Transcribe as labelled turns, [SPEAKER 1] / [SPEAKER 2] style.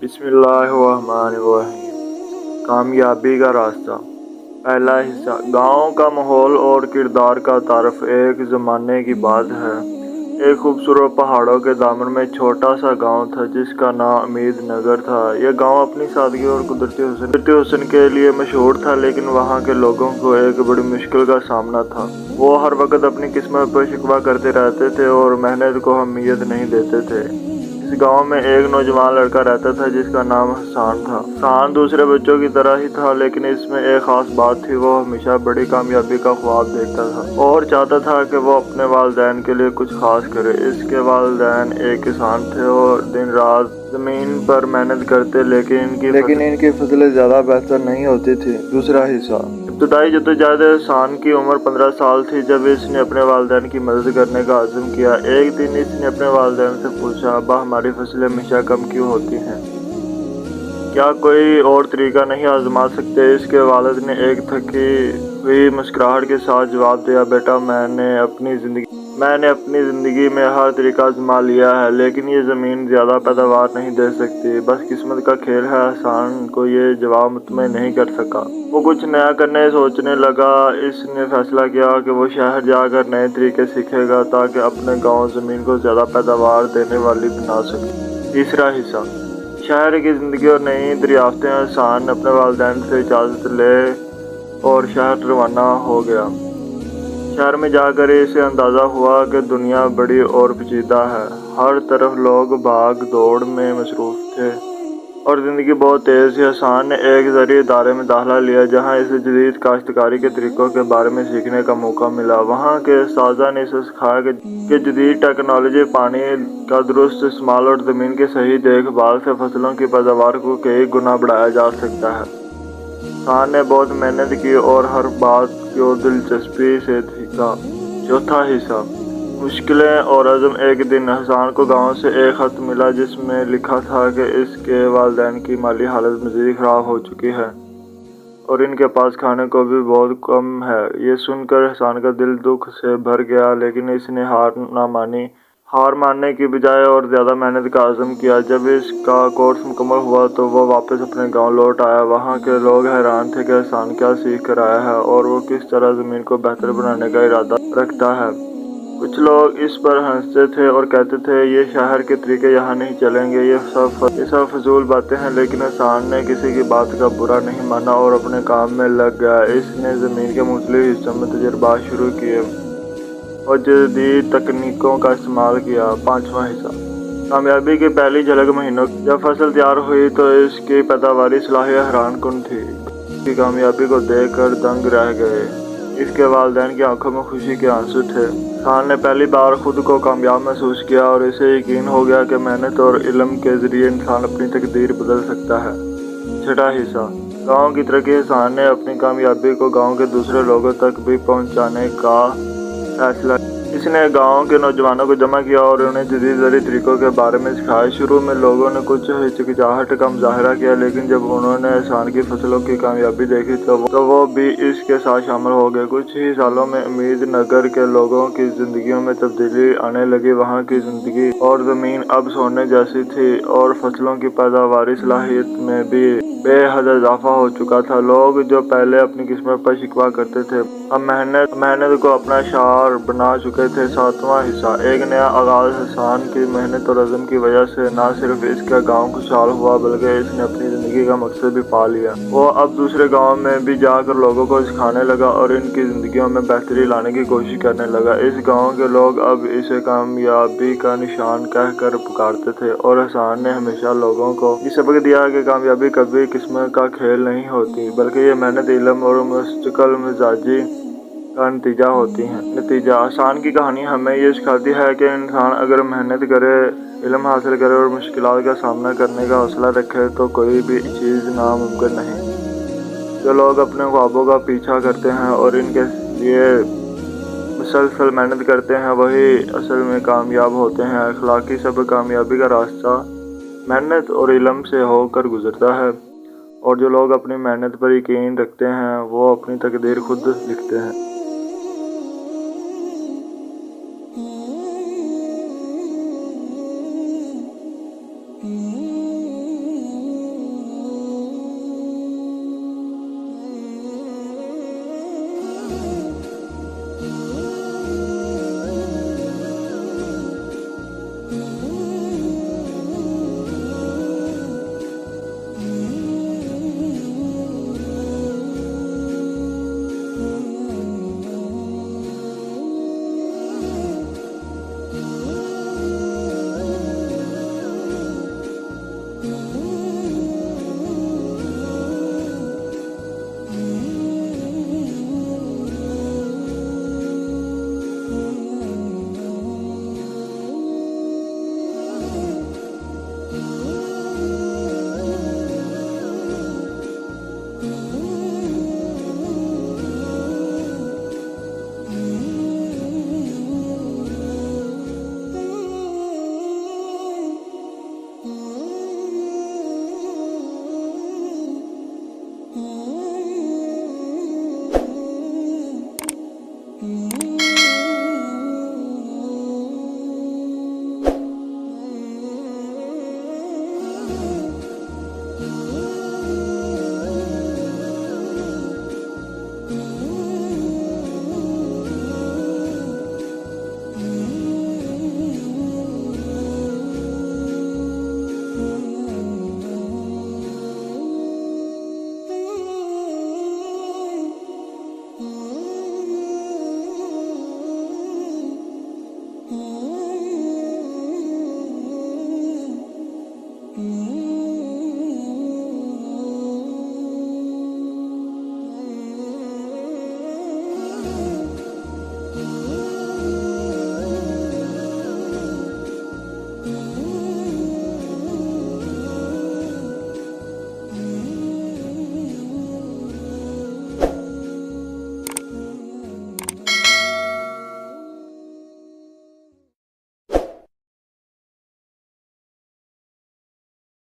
[SPEAKER 1] बिस्मिल्लाहिर्रहमानिर्रहीम। कामयाबी का रास्ता। पहला हिस्सा। गाँव का माहौल और किरदार का तारफ़। एक ज़माने की बात है, एक खूबसूरत पहाड़ों के दामन में छोटा सा गांव था जिसका नाम उम्मीद नगर था। यह गांव अपनी सादगी और कुदरती हुस्न के लिए मशहूर था, लेकिन वहां के लोगों को एक बड़ी मुश्किल का सामना था। वो हर वक्त अपनी किस्मत पर शिकवा करते रहते थे और मेहनत को अहमियत नहीं देते थे। इस गांव में एक नौजवान लड़का रहता था जिसका नाम हसन था। हसन दूसरे बच्चों की तरह ही था, लेकिन इसमें एक खास बात थी। वो हमेशा बड़ी कामयाबी का ख्वाब देखता था और चाहता था कि वो अपने वालिदैन के लिए कुछ खास करे। इसके वालिदैन एक किसान थे और दिन रात जमीन पर मेहनत करते, लेकिन इनकी फसलें ज्यादा बेहतर नहीं होती थी। दूसरा हिस्सा। इब्तदाई जद्दोजहद। हसन की उम्र 15 साल थी जब इसने अपने वालिदैन की मदद करने का अज़्म किया। एक दिन इसने अपने वालिदैन से पूछा, अब्बा, हमारी फसलें हमेशा कम क्यों होती हैं? क्या कोई और तरीका नहीं आजमा सकते? इसके वालिद ने एक थकी हुई मुस्कुराहट के साथ जवाब दिया, बेटा, मैंने अपनी ज़िंदगी में हर तरीका आजमा लिया है, लेकिन ये ज़मीन ज़्यादा पैदावार नहीं दे सकती। बस किस्मत का खेल है। हसन को ये जवाब मुतमईन नहीं कर सका। वो कुछ नया करने सोचने लगा। इसने फैसला किया कि वो शहर जाकर नए तरीके सीखेगा ताकि अपने गांव ज़मीन को ज़्यादा पैदावार देने वाली बना सके। तीसरा हिस्सा। शहर की ज़िंदगी और नई दरियाफ्तें। हसन अपने वालिदैन से इजाज़त ले और शहर रवाना हो गया। शहर में जाकर इसे अंदाज़ा हुआ कि दुनिया बड़ी और पेचीदा है। हर तरफ लोग भाग दौड़ में मसरूफ़ थे और ज़िंदगी बहुत तेज़ थी। हसन ने एक ज़रूरी इदारे में दाखिला लिया जहाँ इसे जदीद काश्तकारी के तरीक़ों के बारे में सीखने का मौका मिला। वहाँ के उस्ताज़ा ने इसे सिखाया कि जदीद टेक्नोलॉजी, पानी का दुरुस्त इस्तेमाल और ज़मीन की सही देखभाल से फसलों की पैदावार को कई गुना बढ़ाया जा सकता है। हसन ने बहुत मेहनत की और हर बात को दिलचस्पी से सीखा। चौथा हिस्सा। मुश्किलें और अज़्म। एक दिन हसन को गांव से एक खत मिला जिसमें लिखा था कि इसके वालिदैन की माली हालत मज़ीद ख़राब हो चुकी है और इनके पास खाने को भी बहुत कम है। ये सुनकर हसन का दिल दुख से भर गया, लेकिन इसने हार मानने की बजाय और ज़्यादा मेहनत का अज़्म किया। जब इसका कोर्स मुकम्मल हुआ तो वो वापस अपने गांव लौट आया। वहाँ के लोग हैरान थे कि हसन क्या सीख कर आया है और वो किस तरह ज़मीन को बेहतर बनाने का इरादा रखता है। कुछ लोग इस पर हंसते थे और कहते थे, ये शहर के तरीके यहाँ नहीं चलेंगे, ये सब फजूल बातें हैं। लेकिन हसन ने किसी की बात का बुरा नहीं माना और अपने काम में लग गया। इसने ज़मीन के मुख्तलिफ हिस्सों में तजुर्बात शुरू किए और जदीद तकनीकों का इस्तेमाल किया। पाँचवां हिस्सा। कामयाबी की पहली झलक। महीनों जब फसल तैयार हुई तो इसकी पैदावारी सलाहियत हैरानकुन थी। इसकी कामयाबी को देखकर दंग रह गए। इसके वालिदैन की आंखों में खुशी के आंसू थे। हसन ने पहली बार खुद को कामयाब महसूस किया और इसे यकीन हो गया कि मेहनत और इल्म के ज़रिए इंसान अपनी तकदीर बदल सकता है। छठा हिस्सा। गांव की तरक्की। हसन ने अपनी कामयाबी को गांव के दूसरे लोगों तक भी पहुंचाने का फैसला। इसने गांव के नौजवानों को जमा किया और उन्हें जदीद तरीकों के बारे में सिखाया। शुरू में लोगों ने कुछ हिचकिचाहट का मुजाहरा किया, लेकिन जब उन्होंने हसन की फसलों की कामयाबी देखी तो वो भी इसके साथ शामिल हो गए। कुछ ही सालों में उम्मीद नगर के लोगों की जिंदगियों में तब्दीली आने लगी। वहाँ की जिंदगी और ज़मीन अब सोने जैसी थी और फसलों की पैदावारी सलाहियत में भी बेहद इजाफा हो चुका था। लोग जो पहले अपनी किस्मत पर शिकवा करते थे, अब मेहनत को अपना शार बना चुके थे। सातवां हिस्सा। एक नया आगाज। हसन की मेहनत और अज़्म की वजह से न सिर्फ इसका गांव खुशहाल हुआ, बल्कि इसने अपनी ज़िंदगी का मकसद भी पा लिया। वो अब दूसरे गांव में भी जाकर लोगों को सिखाने लगा और इनकी ज़िंदगियों में बेहतरी लाने की कोशिश करने लगा। इस गांव के लोग अब इसे कामयाबी का निशान कहकर पुकारते थे और हसन ने हमेशा लोगों को ये सबक दिया कि कामयाबी कभी किस्मत का खेल नहीं होती, बल्कि ये मेहनत, इल्म और मुस्तकिल मिजाजी का नतीजा होती हैं। हसन की कहानी हमें ये सिखाती है कि इंसान अगर मेहनत करे, इल्म हासिल करे और मुश्किलात का सामना करने का हौसला रखे तो कोई भी चीज़ नामुमकिन नहीं। जो लोग अपने ख्वाबों का पीछा करते हैं और इनके लिए मुसलसल मेहनत करते हैं, वही असल में कामयाब होते हैं। अखलाकी सबक। कामयाबी का रास्ता मेहनत और इल्म से होकर गुजरता है और जो लोग अपनी मेहनत पर यकीन रखते हैं वो अपनी तकदीर खुद लिखते हैं।